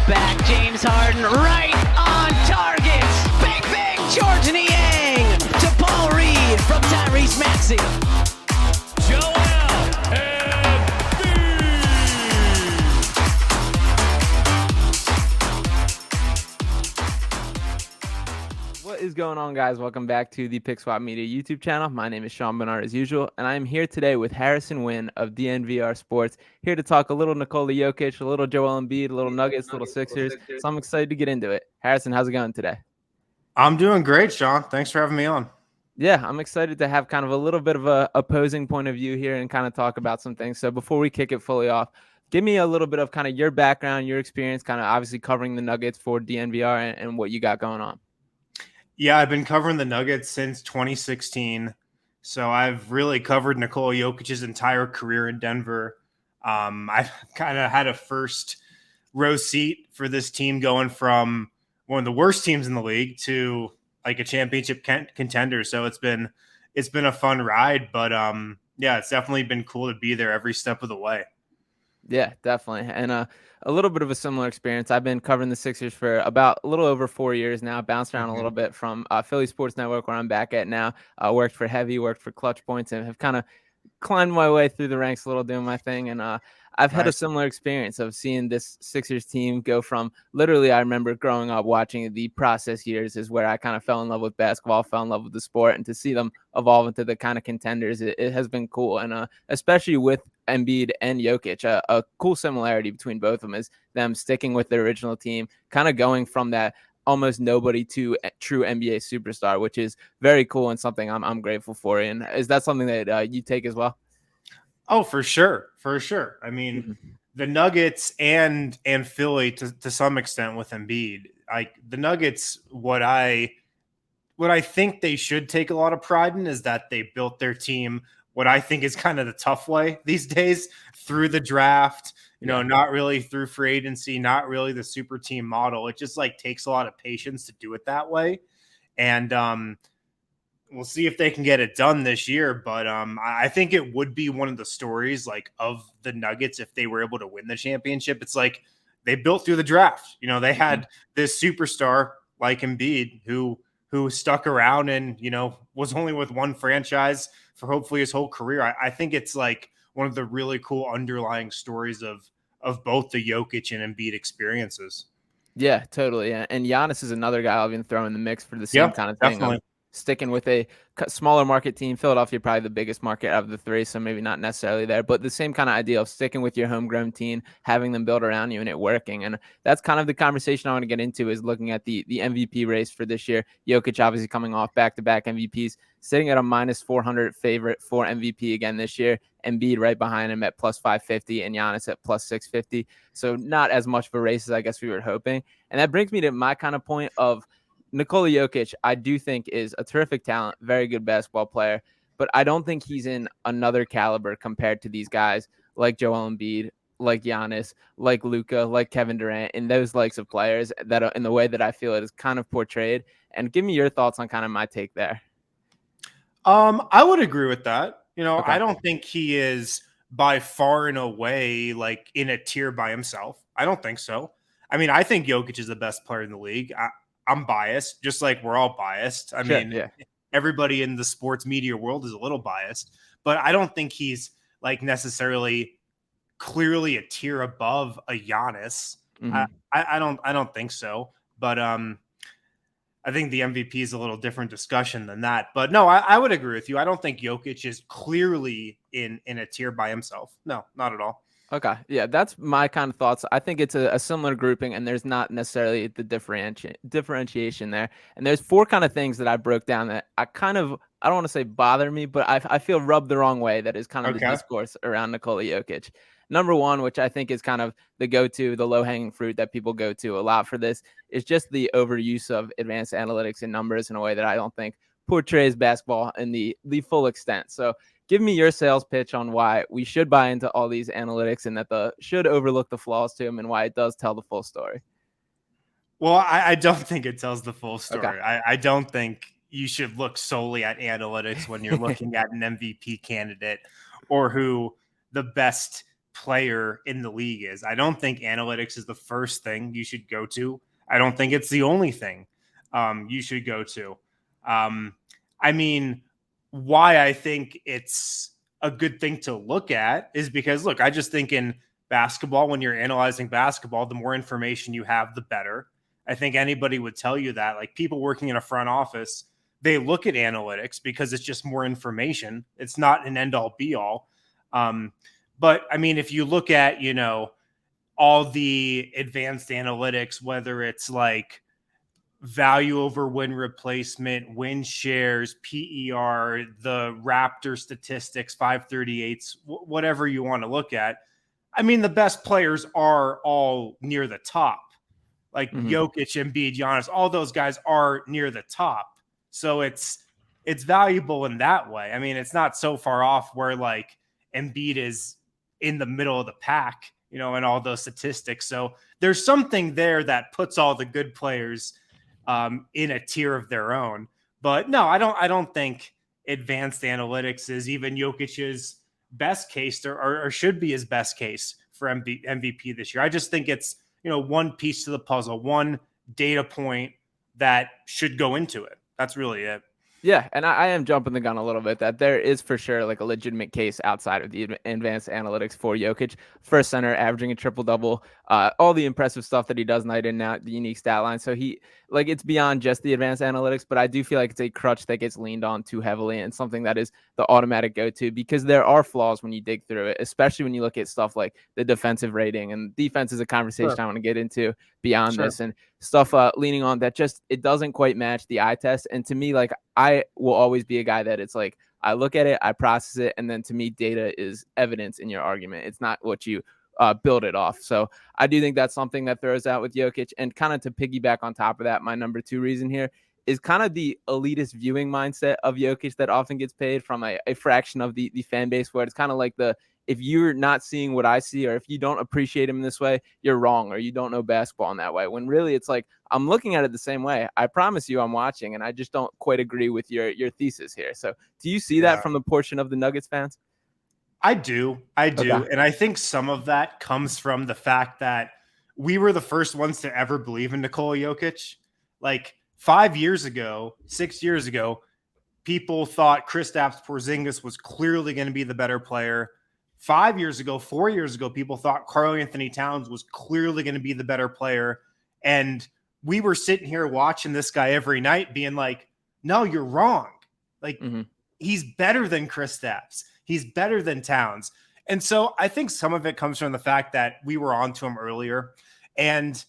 back. James Harden right on target. Bang, bang, George Niang to Paul Reed from Tyrese Maxey. Joel Embiid. What is going on, guys? Welcome back to the Pick Swap Media YouTube channel. My name is Sean Barnard as usual, and I am here today with Harrison Wynn of DNVR Sports, here to talk a little Nikola Jokic, a little Joel Embiid, a little Nuggets, a little Sixers. So I'm excited to get into it. Harrison, how's it going today? I'm doing great, Sean. Thanks for having me on. Yeah, I'm excited to have kind of a little bit of a opposing point of view here and kind of talk about some things. So before we kick it fully off, give me a little bit of kind of your background, your experience, kind of obviously covering the Nuggets for DNVR and what you got going on. Yeah, I've been covering the Nuggets since 2016. So I've really covered Nikola Jokic's entire career in Denver. I've kind of had a first row seat for this team going from one of the worst teams in the league to like a championship contender. So it's been a fun ride, but yeah, it's definitely been cool to be there every step of the way. Yeah, definitely. And a little bit of a similar experience. I've been covering the Sixers for about a little over 4 years now, bounced around a little bit from Philly Sports Network, where I'm back at now. Worked for Heavy, worked for Clutch Points, and have kind of climbed my way through the ranks a little, doing my thing. And I've had a similar experience of seeing this Sixers team go from literally, I remember growing up watching the process years is where I kind of fell in love with basketball, fell in love with the sport, and to see them evolve into the kind of contenders, it has been cool. And especially with Embiid and Jokic, a cool similarity between both of them is them sticking with their original team, kind of going from that almost nobody to a true NBA superstar, which is very cool and something I'm grateful for. And is that something that you take as well? Oh, for sure. For sure. I mean, the Nuggets and Philly to some extent with Embiid, like the Nuggets, what I think they should take a lot of pride in is that they built their team what I think is kind of the tough way these days, through the draft, not really through free agency, not really the super team model. It just like takes a lot of patience to do it that way. And we'll see if they can get it done this year. But I think it would be one of the stories like of the Nuggets if they were able to win the championship. It's like they built through the draft. They had this superstar like Embiid who stuck around and, was only with one franchise for hopefully his whole career. I think it's like one of the really cool underlying stories of both the Jokic and Embiid experiences. Yeah, totally. And Giannis is another guy I'll even throw in the mix for the same kind of thing. Definitely. Sticking with a smaller market team. Philadelphia probably the biggest market out of the three, so maybe not necessarily there, but the same kind of idea of sticking with your homegrown team, having them build around you and it working. And that's kind of the conversation I want to get into, is looking at the MVP race for this year. Jokic obviously coming off back-to-back MVPs, sitting at a minus 400 favorite for MVP again this year. Embiid right behind him at plus 550 and Giannis at plus 650. So not as much of a race as I guess we were hoping. And that brings me to my kind of point of Nikola Jokic, I do think is a terrific talent, very good basketball player, but I don't think he's in another caliber compared to these guys like Joel Embiid, like Giannis, like Luka, like Kevin Durant, and those likes of players that are in the way that I feel it is kind of portrayed. And give me your thoughts on kind of my take there. I would agree with that. Okay. I don't think he is by far and away like in a tier by himself. I don't think so. I mean, I think Jokic is the best player in the league. I'm biased, just like we're all biased. I mean, everybody in the sports media world is a little biased, but I don't think he's like necessarily clearly a tier above a Giannis. I don't think so. But I think the MVP is a little different discussion than that. But no, I would agree with you. I don't think Jokic is clearly in a tier by himself. No, not at all. Okay. Yeah, that's my kind of thoughts. I think it's a similar grouping, and there's not necessarily the differentiation there. And there's four kind of things that I broke down that I don't want to say bother me, but I feel rubbed the wrong way. That is kind of the discourse around Nikola Jokic. Number one, which I think is kind of the go-to, the low-hanging fruit that people go to a lot for this, is just the overuse of advanced analytics and numbers in a way that I don't think portrays basketball in the full extent. So give me your sales pitch on why we should buy into all these analytics and that should overlook the flaws to them, and why it does tell the full story. Well, I don't think it tells the full story. Okay. I don't think you should look solely at analytics when you're looking at an MVP candidate or who the best player in the league is. I don't think analytics is the first thing you should go to. I don't think it's the only thing you should go to. I mean, why I think it's a good thing to look at is because, look, I just think in basketball, when you're analyzing basketball, the more information you have, the better. I think anybody would tell you that. Like, people working in a front office, they look at analytics because it's just more information. It's not an end all be all. But I mean, if you look at, you know, all the advanced analytics, whether it's like value over win replacement, win shares, PER, the Raptor statistics, 538s, whatever you want to look at. I mean, the best players are all near the top. Like Jokic, Embiid, Giannis, all those guys are near the top. So it's valuable in that way. I mean, it's not so far off where like Embiid is in the middle of the pack, you know, and all those statistics. So there's something there that puts all the good players in a tier of their own. But no, I don't think advanced analytics is even Jokic's best case or should be his best case for MVP this year. I just think it's, you know, one piece to the puzzle, one data point that should go into it. That's really it. Yeah, and I am jumping the gun a little bit that there is for sure like a legitimate case outside of the advanced analytics for Jokic. First center, averaging a triple-double, all the impressive stuff that he does night in and out, the unique stat line. So he, like, it's beyond just the advanced analytics, but I do feel like it's a crutch that gets leaned on too heavily and something that is the automatic go-to because there are flaws when you dig through it, especially when you look at stuff like the defensive rating. And defense is a conversation I want to get into beyond this and stuff leaning on that just it doesn't quite match the eye test. And to me, like, I will always be a guy that it's like I look at it, I process it, and then to me data is evidence in your argument. It's not what you build it off. So I do think that's something that throws out with Jokic. And kind of to piggyback on top of that, my number 2 reason here is kind of the elitist viewing mindset of Jokic that often gets paid from a fraction of the fan base, where it's kind of like if you're not seeing what I see, or if you don't appreciate him this way, you're wrong, or you don't know basketball in that way. When really it's like, I'm looking at it the same way. I promise you I'm watching, and I just don't quite agree with your thesis here. So do you see that from the portion of the Nuggets fans? I do. Okay. And I think some of that comes from the fact that we were the first ones to ever believe in Nikola Jokic. Like 5 years ago, 6 years ago, people thought Kristaps Porzingis was clearly going to be the better player. 5 years ago, 4 years ago, people thought Karl Anthony Towns was clearly going to be the better player. And we were sitting here watching this guy every night being like, no, you're wrong. Like, he's better than Kristaps. He's better than Towns. And so I think some of it comes from the fact that we were on to him earlier. And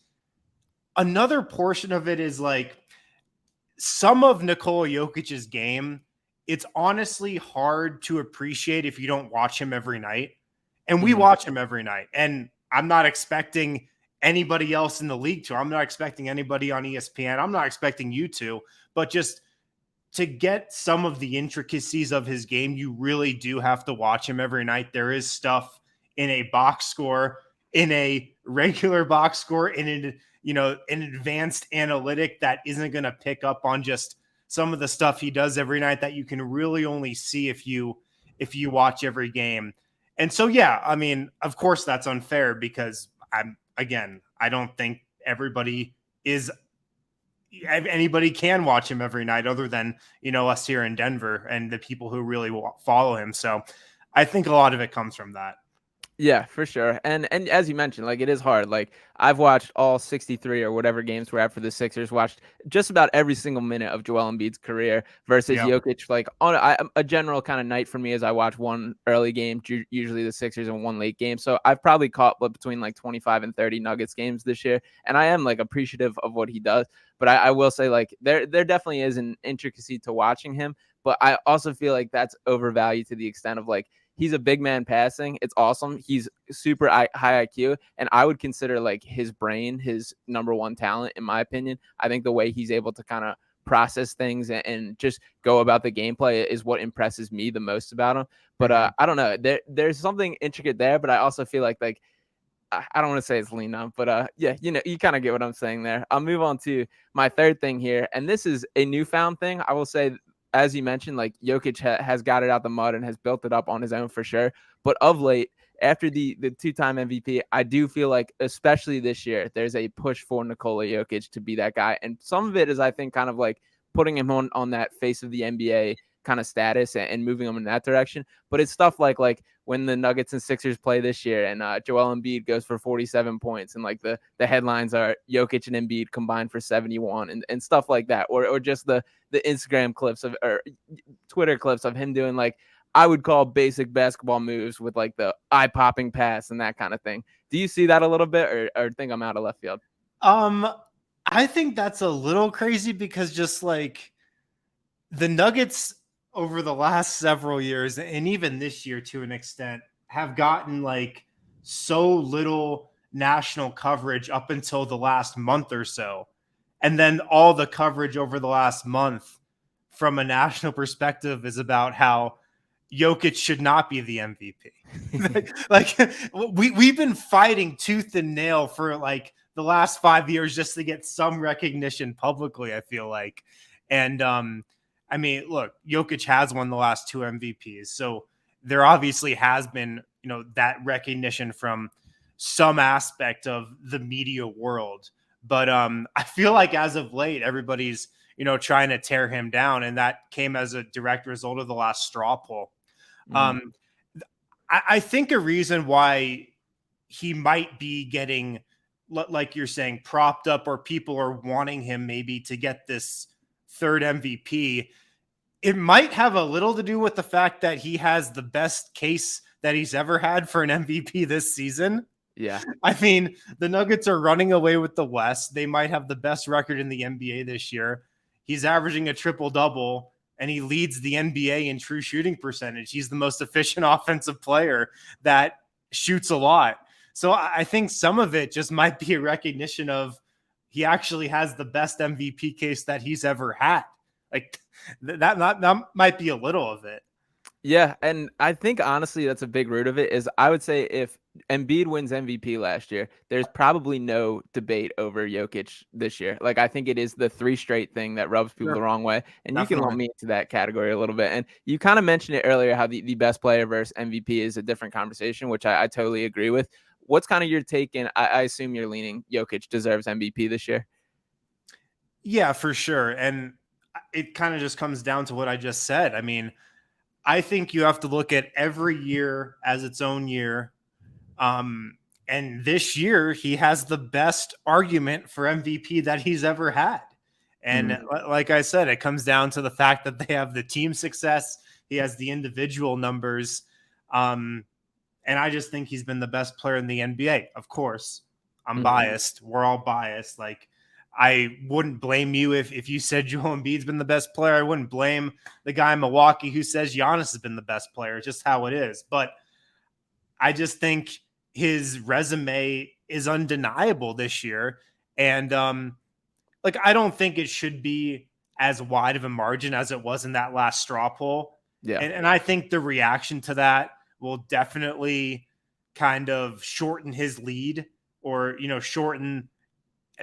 another portion of it is like some of Nikola Jokic's game, it's honestly hard to appreciate if you don't watch him every night. And we watch him every night. And I'm not expecting anybody else in the league to. I'm not expecting anybody on ESPN. I'm not expecting you to. But just to get some of the intricacies of his game, you really do have to watch him every night. There is stuff in a box score, in a regular box score, in an advanced analytic that isn't going to pick up on just some of the stuff he does every night that you can really only see if you watch every game. And so, yeah, I mean, of course that's unfair because I don't think anybody can watch him every night other than, us here in Denver and the people who really follow him. So I think a lot of it comes from that. Yeah, for sure. And as you mentioned, like, it is hard. Like, I've watched all 63 or whatever games we're at for the Sixers, watched just about every single minute of Joel Embiid's career versus Jokic. Like, on a general kind of night for me is I watch one early game, usually the Sixers, and one late game. So I've probably caught between like 25 and 30 Nuggets games this year. And I am like appreciative of what he does. But I will say, like, there definitely is an intricacy to watching him. But I also feel like that's overvalued to the extent of, like, he's a big man passing. It's awesome. He's super high IQ. And I would consider, like, his brain his number one talent, in my opinion. I think the way he's able to kind of process things and just go about the gameplay is what impresses me the most about him. But I don't know. There's something intricate there, but I also feel like I don't want to say it's lean on, but yeah, you kind of get what I'm saying there. I'll move on to my third thing here. And this is a newfound thing. I will say, as you mentioned, like, Jokic has got it out the mud and has built it up on his own for sure. But of late, after the two-time MVP, I do feel like, especially this year, there's a push for Nikola Jokic to be that guy. And some of it is, I think, kind of like putting him on that face of the NBA kind of status and moving him in that direction. But it's stuff like when the Nuggets and Sixers play this year and Joel Embiid goes for 47 points and like the headlines are Jokic and Embiid combined for 71 and stuff like that. Or just the Instagram clips or Twitter clips of him doing like, I would call basic basketball moves with like the eye-popping pass and that kind of thing. Do you see that a little bit or think I'm out of left field? I think that's a little crazy because just like the Nuggets over the last several years and even this year to an extent have gotten like so little national coverage up until the last month or so. And then all the coverage over the last month from a national perspective is about how Jokic should not be the MVP. like we've been fighting tooth and nail for like the last 5 years just to get some recognition publicly, I feel like. And I mean, look, Jokic has won the last 2 MVPs. So there obviously has been, that recognition from some aspect of the media world. But I feel like as of late, everybody's, trying to tear him down. And that came as a direct result of the last straw poll. I think a reason why he might be getting, like you're saying, propped up or people are wanting him maybe to get this third MVP, it might have a little to do with the fact that he has the best case that he's ever had for an MVP this season. Yeah. I mean, the Nuggets are running away with the West. They might have the best record in the NBA this year. He's averaging a triple-double, and he leads the NBA in true shooting percentage. He's the most efficient offensive player that shoots a lot. So I think some of it just might be a recognition of he actually has the best MVP case that he's ever had. Like that might be a little of it. Yeah, and I think honestly that's a big root of it is I would say if Embiid wins MVP last year, there's probably no debate over Jokic this year. Like I think it is the 3 straight thing that rubs people the wrong way. And you can lump me into that category a little bit. And you kind of mentioned it earlier how the best player versus MVP is a different conversation, which I totally agree with. What's kind of your take? And I assume you're leaning Jokic deserves MVP this year. Yeah, for sure. And it kind of just comes down to what I just said. I mean, I think you have to look at every year as its own year. And this year he has the best argument for MVP that he's ever had. And like I said, it comes down to the fact that they have the team success. He has the individual numbers. And I just think he's been the best player in the NBA. Of course, I'm biased. We're all biased. Like, I wouldn't blame you if you said Joel Embiid's been the best player. I wouldn't blame the guy in Milwaukee who says Giannis has been the best player. It's just how it is. But I just think his resume is undeniable this year. And I don't think it should be as wide of a margin as it was in that last straw poll. Yeah. And I think the reaction to that will definitely kind of shorten his lead or, shorten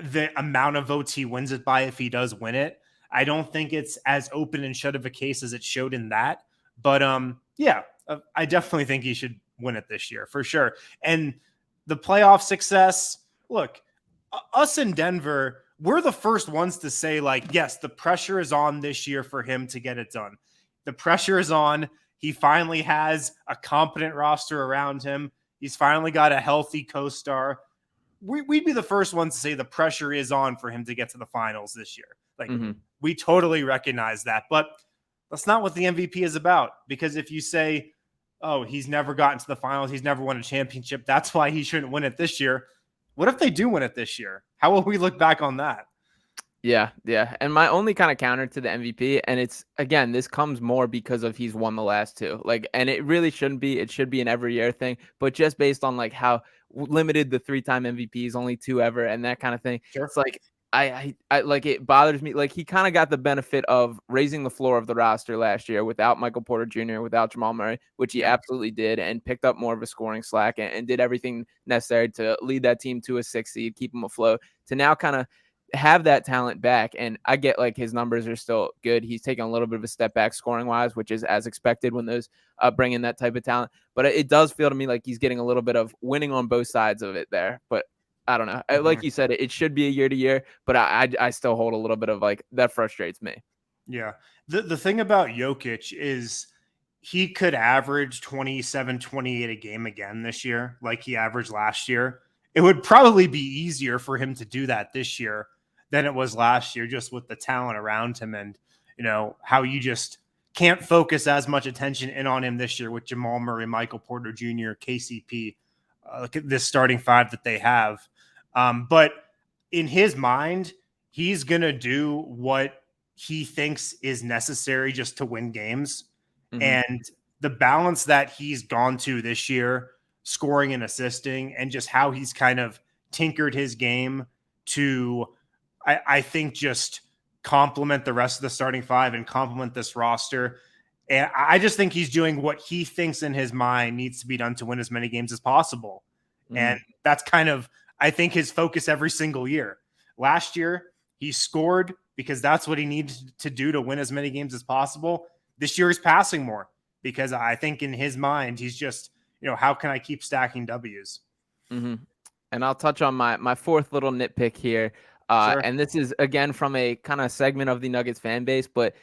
the amount of votes he wins it by if he does win it. I don't think it's as open and shut of a case as it showed in that. But I definitely think he should win it this year for sure. And the playoff success, look, us in Denver, we're the first ones to say like, yes, the pressure is on this year for him to get it done. The pressure is on. He finally has a competent roster around him. He's finally got a healthy co-star. We'd be the first ones to say the pressure is on for him to get to the finals this year. Like we totally recognize that, but that's not what the MVP is about. Because if you say, oh, he's never gotten to the finals, he's never won a championship, that's why he shouldn't win it this year. What if they do win it this year? How will we look back on that? Yeah. And my only kind of counter to the MVP, and it's, again, this comes more because of he's won the last 2. Like, and it really shouldn't be. It should be an every year thing. But just based on like how limited the 3-time MVPs, only 2 ever, and that kind of thing. Sure. It's like I like it bothers me. Like he kind of got the benefit of raising the floor of the roster last year without Michael Porter Jr., without Jamal Murray, which he absolutely did, and picked up more of a scoring slack and did everything necessary to lead that team to a 6 seed, keep them afloat. To now kind of have that talent back. And I get like his numbers are still good. He's taken a little bit of a step back scoring wise, which is as expected when those bring in that type of talent. But it does feel to me like he's getting a little bit of winning on both sides of it there. But I don't know. Like you said, it should be a year to year, but I still hold a little bit of like that frustrates me. Yeah. The thing about Jokic is he could average 27, 28 a game again this year, like he averaged last year. It would probably be easier for him to do that this year than it was last year, just with the talent around him and, how you just can't focus as much attention in on him this year with Jamal Murray, Michael Porter Jr., KCP, look at this starting five that they have. But in his mind, he's going to do what he thinks is necessary just to win games. Mm-hmm. And the balance that he's gone to this year, scoring and assisting, and just how he's kind of tinkered his game to, I think, just complement the rest of the starting five and complement this roster. And I just think he's doing what he thinks in his mind needs to be done to win as many games as possible. Mm-hmm. And that's kind of, I think, his focus every single year. Last year, he scored because that's what he needed to do to win as many games as possible. This year he's passing more because I think in his mind, he's just, how can I keep stacking W's? Mm-hmm. And I'll touch on my fourth little nitpick here. Sure. And this is, again, from a kind of segment of the Nuggets fan base, but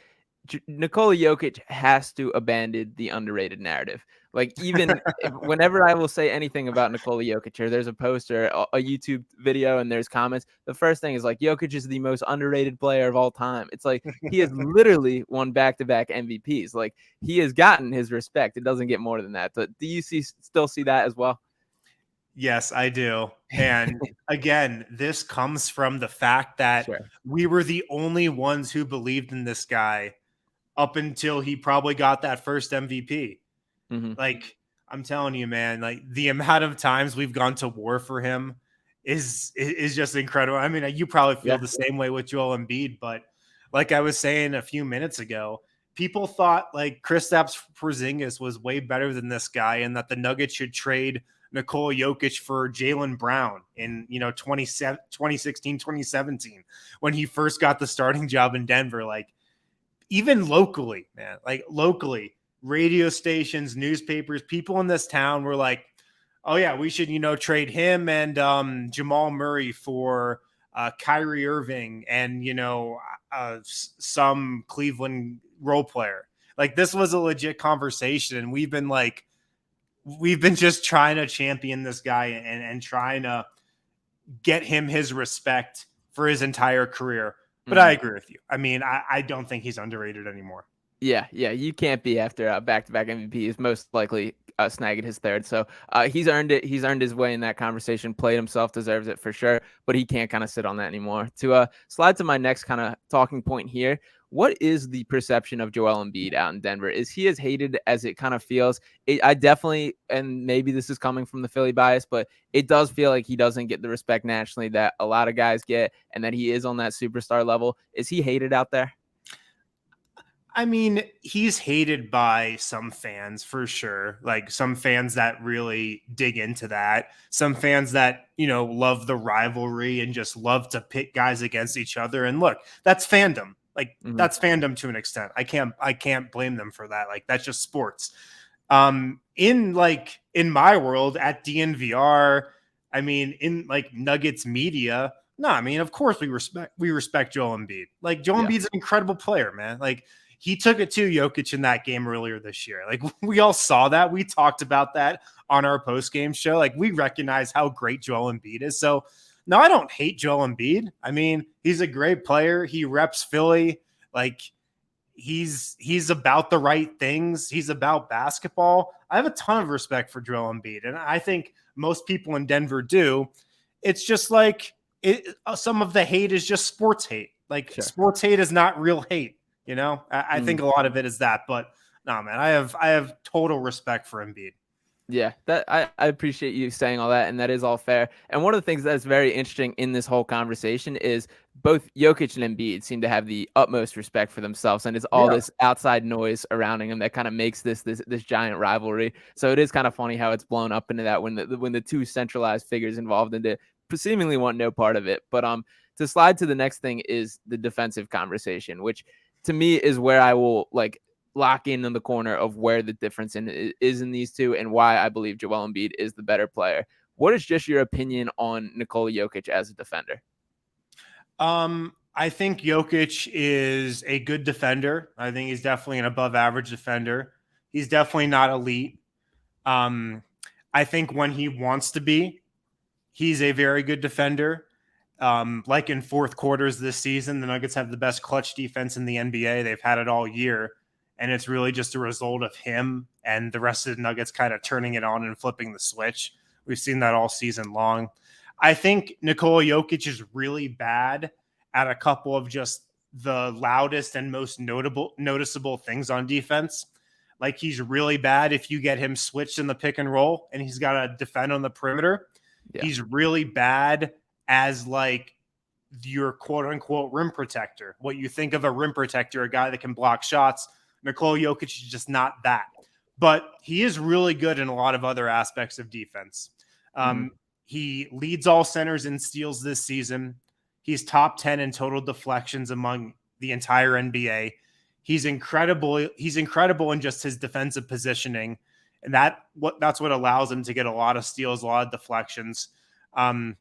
Nikola Jokic has to abandon the underrated narrative. Like, even whenever I will say anything about Nikola Jokic, or there's a post or a YouTube video and there's comments, the first thing is like, Jokic is the most underrated player of all time. It's like, he has literally won back-to-back MVPs. Like, he has gotten his respect. It doesn't get more than that. But do you still see that as well? Yes, I do. And again, this comes from the fact that we were the only ones who believed in this guy up until he probably got that first MVP. Mm-hmm. Like, I'm telling you, man, like the amount of times we've gone to war for him is just incredible. I mean, you probably feel the same way with Joel Embiid, but like I was saying a few minutes ago, people thought like Kristaps Porzingis was way better than this guy and that the Nuggets should trade Nikola Jokic for Jaylen Brown in 2016, 2017 when he first got the starting job in Denver. Like, even locally, man, like locally, radio stations, newspapers, people in this town were like, oh yeah, we should, trade him and Jamal Murray for Kyrie Irving and, some Cleveland role player. Like, this was a legit conversation. And we've been just trying to champion this guy and trying to get him his respect for his entire career. But I agree with you. I mean, I don't think he's underrated anymore. Yeah, you can't be after back-to-back MVPs, most likely snagging his third. So he's earned it. He's earned his way in that conversation, played himself, deserves it for sure, but he can't kind of sit on that anymore. To slide to my next kind of talking point here, what is the perception of Joel Embiid out in Denver? Is he as hated as it kind of feels? I definitely, and maybe this is coming from the Philly bias, but it does feel like he doesn't get the respect nationally that a lot of guys get and that he is on that superstar level. Is he hated out there? I mean, he's hated by some fans for sure. Like some fans that really dig into that. Some fans that, love the rivalry and just love to pit guys against each other. And look, that's fandom. Like that's fandom to an extent. I can't blame them for that. Like that's just sports. In my world at DNVR, I mean, in like Nuggets media, no, I mean, of course we respect Joel Embiid. Like Joel Embiid's an incredible player, man. Like he took it to Jokic in that game earlier this year. Like we all saw that. We talked about that on our post-game show. Like we recognize how great Joel Embiid is. So no, I don't hate Joel Embiid. I mean, he's a great player. He reps Philly. Like he's about the right things. He's about basketball. I have a ton of respect for Joel Embiid. And I think most people in Denver do. It's just like some of the hate is just sports hate. Like sports hate is not real hate. I think a lot of it is that, but no, man, I have total respect for Embiid. Yeah, that I appreciate you saying all that, and that is all fair. And one of the things that's very interesting in this whole conversation is both Jokic and Embiid seem to have the utmost respect for themselves, and it's all this outside noise surrounding them that kind of makes this giant rivalry. So it is kind of funny how it's blown up into that when the two centralized figures involved into seemingly want no part of it. But to slide to the next thing is the defensive conversation, which to me is where I will like lock in the corner of where the difference is in these two and why I believe Joel Embiid is the better player. What is just your opinion on Nikola Jokic as a defender? I think Jokic is a good defender. I think he's definitely an above average defender. He's definitely not elite. I think when he wants to be, he's a very good defender. Like in fourth quarters this season, the Nuggets have the best clutch defense in the NBA. They've had it all year. And it's really just a result of him and the rest of the Nuggets kind of turning it on and flipping the switch. We've seen that all season long. I think Nikola Jokic is really bad at a couple of just the loudest and most noticeable things on defense. Like he's really bad if you get him switched in the pick and roll and he's got to defend on the perimeter. Yeah. He's really bad as like your quote unquote rim protector. What you think of a rim protector, a guy that can block shots. Nikola Jokic is just not that. But he is really good in a lot of other aspects of defense. He leads all centers in steals this season. He's top 10 in total deflections among the entire NBA. He's incredible. He's incredible in just his defensive positioning. And that's what allows him to get a lot of steals, a lot of deflections. I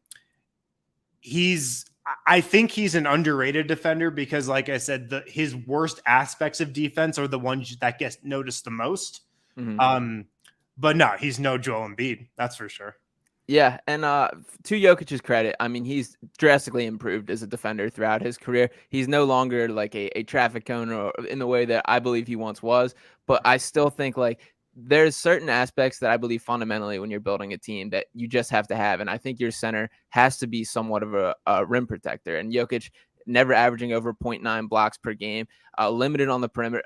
think he's an underrated defender because, like I said, his worst aspects of defense are the ones that get noticed the most. But no, he's no Joel Embiid. That's for sure. Yeah, and to Jokic's credit, I mean, he's drastically improved as a defender throughout his career. He's no longer like a traffic cone or in the way that I believe he once was, but I still think like there's certain aspects that I believe fundamentally when you're building a team that you just have to have, and I think your center has to be somewhat of a rim protector, and Jokic never averaging over 0.9 blocks per game, limited on the perimeter.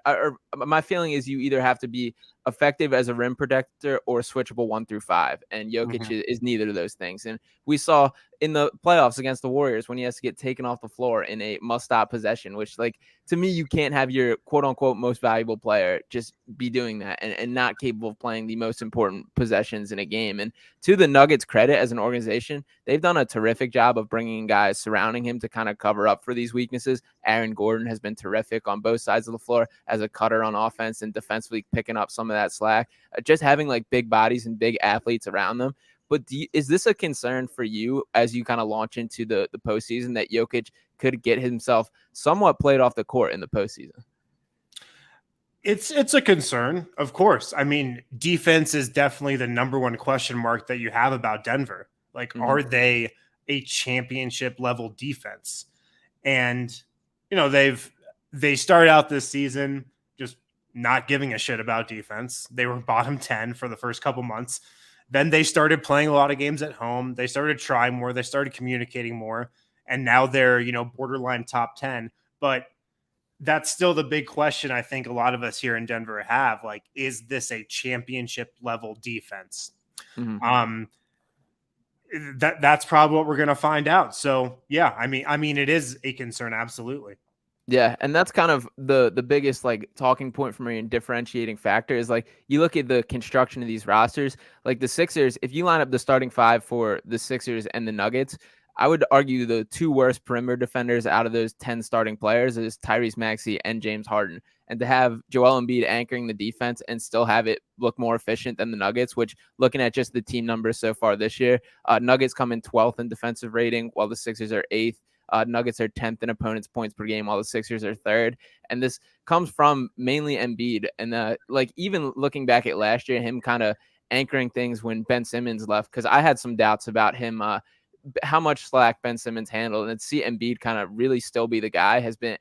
My feeling is you either have to be effective as a rim protector or switchable 1 through 5. And Jokic is neither of those things. And we saw in the playoffs against the Warriors when he has to get taken off the floor in a must-stop possession, which, like, to me, you can't have your quote-unquote most valuable player just be doing that and not capable of playing the most important possessions in a game. And to the Nuggets' credit as an organization, they've done a terrific job of bringing guys surrounding him to kind of cover up for these weaknesses. Aaron Gordon has been terrific on both sides of the floor as a cutter on offense and defensively picking up some of that slack. Just having like big bodies and big athletes around them. But is this a concern for you as you kind of launch into the postseason that Jokic could get himself somewhat played off the court in the postseason? It's a concern, of course. I mean, defense is definitely the number one question mark that you have about Denver. Like, are they a championship level defense? And, you know, they started out this season just not giving a shit about defense. They were bottom 10 for the first couple months. Then they started playing a lot of games at home. They started trying more. They started communicating more. And now they're, you know, borderline top 10. But that's still the big question I think a lot of us here in Denver have. Like, is this a championship level defense? That's probably what we're going to find out. So, yeah, I mean, it is a concern. Absolutely. Yeah, and that's kind of the biggest like talking point for me and differentiating factor is like you look at the construction of these rosters, like the Sixers, if you line up the starting five for the Sixers and the Nuggets, I would argue the two worst perimeter defenders out of those 10 starting players is Tyrese Maxey and James Harden. And to have Joel Embiid anchoring the defense and still have it look more efficient than the Nuggets, which looking at just the team numbers so far this year, Nuggets come in 12th in defensive rating while the Sixers are 8th. Nuggets are 10th in opponents' points per game, while the Sixers are 3rd. And this comes from mainly Embiid. And like even looking back at last year, him kind of anchoring things when Ben Simmons left, because I had some doubts about him, how much slack Ben Simmons handled. And to see Embiid kind of really still be the guy has been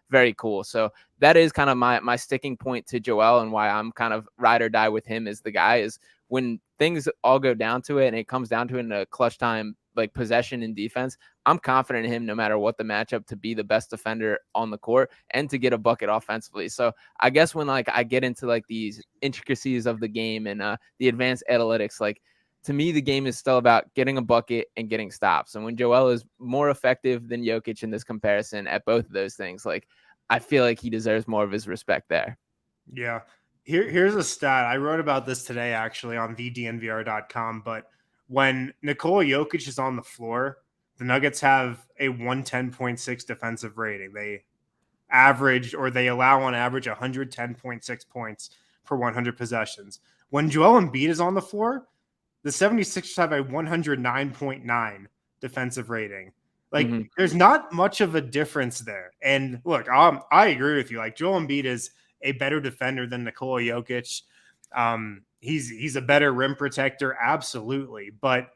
very cool. So that is kind of my sticking point to Joel and why I'm kind of ride or die with him as the guy is when things all go down to it and it comes down to it in a clutch time, like possession and defense, I'm confident in him no matter what the matchup to be the best defender on the court and to get a bucket offensively. So I guess when like I get into like these intricacies of the game and the advanced analytics, like to me, the game is still about getting a bucket and getting stops. And when Joel is more effective than Jokic in this comparison at both of those things, like I feel like he deserves more of his respect there. Yeah. Here's a stat. I wrote about this today actually on DNVR.com, but when Nikola Jokic is on the floor, The Nuggets have a 110.6 defensive rating. They allow on average 110.6 points per 100 possessions. When Joel Embiid is on the floor, the 76ers have a 109.9 defensive rating. Like, there's not much of a difference there. And look, I agree with you. Like, Joel Embiid is a better defender than Nikola Jokic. He's a better rim protector, absolutely. But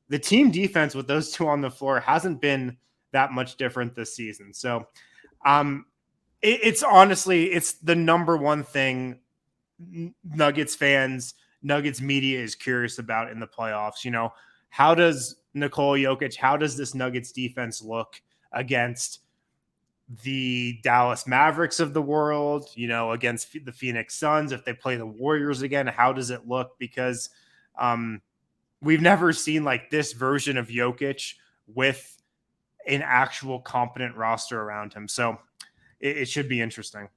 the team defense with those two on the floor hasn't been that much different this season. So, it's honestly, it's the number one thing Nuggets fans, Nuggets media is curious about in the playoffs. You know, how does Nikola Jokic, how does this Nuggets defense look against the Dallas Mavericks of the world, you know, against the Phoenix Suns? If they play the Warriors again, how does it look? Because we've never seen like this version of Jokic with an actual competent roster around him. So it should be interesting.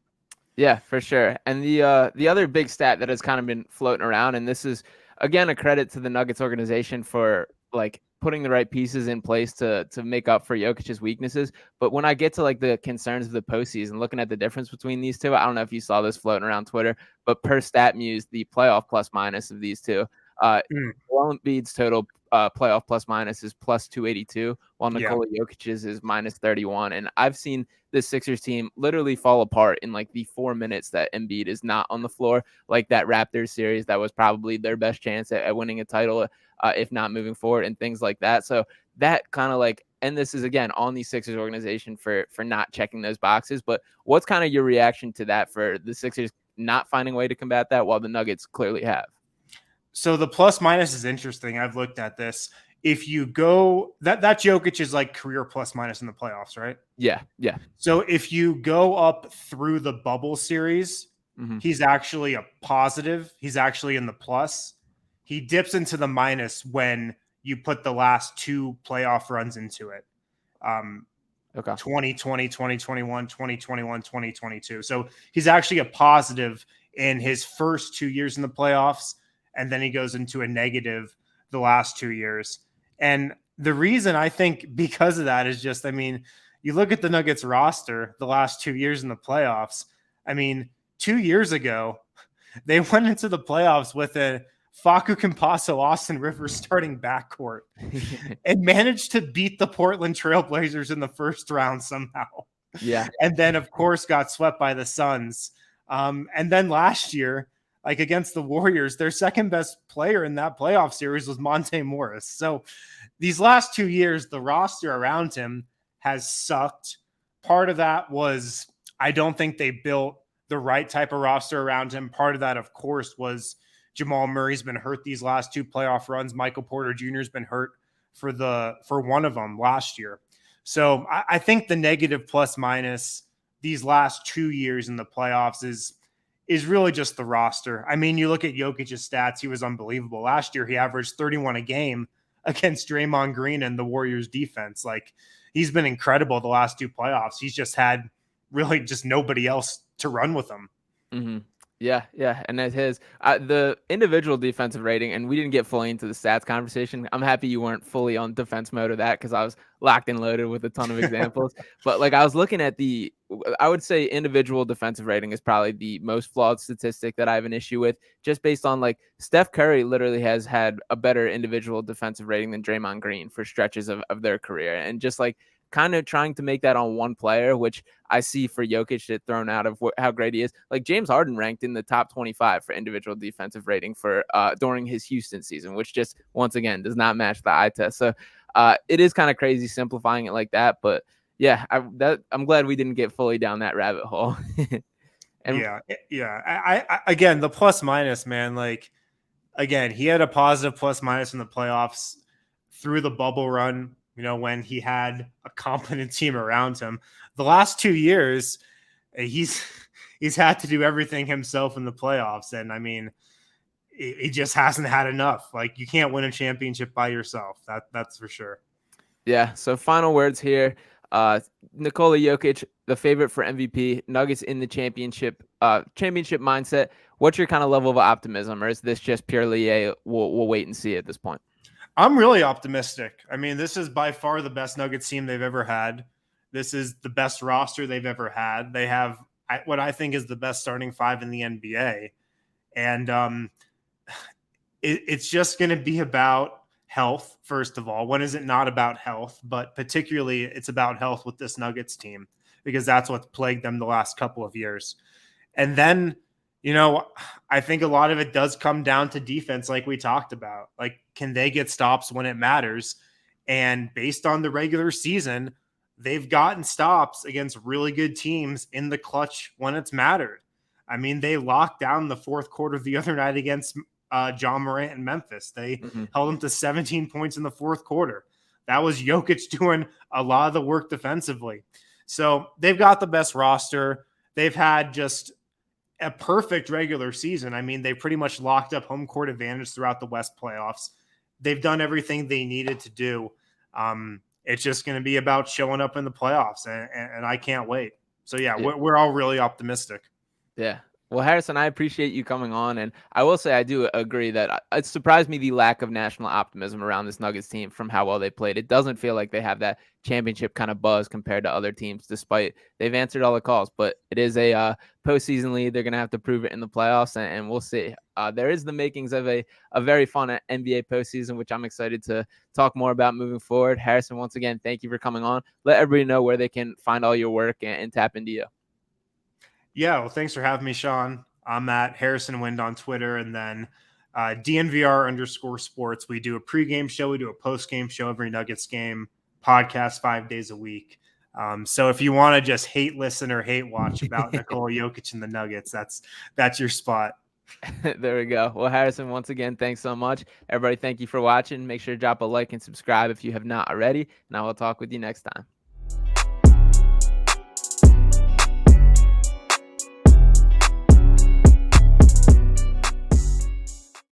Yeah, for sure. And the other big stat that has kind of been floating around, and this is again a credit to the Nuggets organization for like putting the right pieces in place to make up for Jokic's weaknesses. But when I get to like the concerns of the postseason, looking at the difference between these two, I don't know if you saw this floating around Twitter, but per StatMuse, the playoff plus minus of these two, Joel Embiid's total playoff plus minus is plus 282, while Nikola Jokic's is minus 31. And I've seen this Sixers team literally fall apart in like the 4 minutes that Embiid is not on the floor, like that Raptors series that was probably their best chance at winning a title, if not moving forward, and things like that. So that kind of like, and this is again on the Sixers organization for not checking those boxes. But what's kind of your reaction to that, for the Sixers not finding a way to combat that while the Nuggets clearly have? So the plus minus is interesting. I've looked at this. If you go that Jokic is like career plus minus in the playoffs, right? Yeah. So if you go up through the bubble series, he's actually a positive. He's actually in the plus. He dips into the minus when you put the last two playoff runs into it. 2020, 2021, 2021, 2022. So he's actually a positive in his first 2 years in the playoffs, and then he goes into a negative the last 2 years. And the reason I think because of that is just, I mean, you look at the Nuggets roster the last 2 years in the playoffs. I mean, 2 years ago, they went into the playoffs with a Facu Campazzo, Austin Rivers starting backcourt and managed to beat the Portland Trailblazers in the first round somehow. Yeah. And then, of course, got swept by the Suns. And then last year, like against the Warriors, their second best player in that playoff series was Monte Morris. So these last 2 years, the roster around him has sucked. Part of that was, I don't think they built the right type of roster around him. Part of that, of course, was Jamal Murray's been hurt these last two playoff runs. Michael Porter Jr. has been hurt for one of them last year. So I think the negative plus minus these last 2 years in the playoffs is really just the roster. I mean, you look at Jokic's stats, he was unbelievable. Last year, he averaged 31 a game against Draymond Green and the Warriors defense. Like, he's been incredible the last two playoffs. He's just had really just nobody else to run with him. Mm-hmm. Yeah. And that's his, the individual defensive rating, and we didn't get fully into the stats conversation. I'm happy you weren't fully on defense mode of that, because I was locked and loaded with a ton of examples. But like, I was looking at I would say individual defensive rating is probably the most flawed statistic that I have an issue with, just based on like Steph Curry literally has had a better individual defensive rating than Draymond Green for stretches of their career. And just like, kind of trying to make that on one player, which I see for Jokic get thrown out of how great he is. Like, James Harden ranked in the top 25 for individual defensive rating for during his Houston season, which just once again does not match the eye test. So it is kind of crazy simplifying it like that, but yeah, I'm glad we didn't get fully down that rabbit hole. Yeah. I again, the plus minus, man, like, again, he had a positive plus minus in the playoffs through the bubble run, you know, when he had a competent team around him. The last 2 years, he's had to do everything himself in the playoffs. And I mean, he just hasn't had enough. Like, you can't win a championship by yourself. That's for sure. Yeah. So final words here. Nikola Jokic, the favorite for MVP, Nuggets in the championship mindset. What's your kind of level of optimism, or is this just purely we'll wait and see at this point? I'm really optimistic. I mean, this is by far the best Nuggets team they've ever had. This is the best roster they've ever had. They have what I think is the best starting five in the NBA. And it's just going to be about health, first of all. When is it not about health? But particularly, it's about health with this Nuggets team, because that's what's plagued them the last couple of years. And then, I think a lot of it does come down to defense, like we talked about. Like, can they get stops when it matters? And based on the regular season, they've gotten stops against really good teams in the clutch when it's mattered. I mean, they locked down the fourth quarter the other night against John Morant in Memphis. They held them to 17 points in the fourth quarter. That was Jokic doing a lot of the work defensively. So they've got the best roster. They've had just a perfect regular season. I mean, they pretty much locked up home court advantage throughout the West playoffs. They've done everything they needed to do. It's just going to be about showing up in the playoffs, and I can't wait. So, yeah. We're all really optimistic. Yeah. Well, Harrison, I appreciate you coming on. And I will say I do agree that it surprised me the lack of national optimism around this Nuggets team from how well they played. It doesn't feel like they have that championship kind of buzz compared to other teams, despite they've answered all the calls. But it is a postseason lead. They're going to have to prove it in the playoffs, and we'll see. There is the makings of a very fun NBA postseason, which I'm excited to talk more about moving forward. Harrison, once again, thank you for coming on. Let everybody know where they can find all your work and tap into you. Yeah, well, thanks for having me, Sean. I'm at Harrison Wind on Twitter, and then DNVR_sports. We do a pregame show. We do a postgame show every Nuggets game, podcast 5 days a week. So if you want to just hate listen or hate watch about Nikola Jokic and the Nuggets, that's your spot. There we go. Well, Harrison, once again, thanks so much. Everybody, thank you for watching. Make sure to drop a like and subscribe if you have not already, and I will talk with you next time.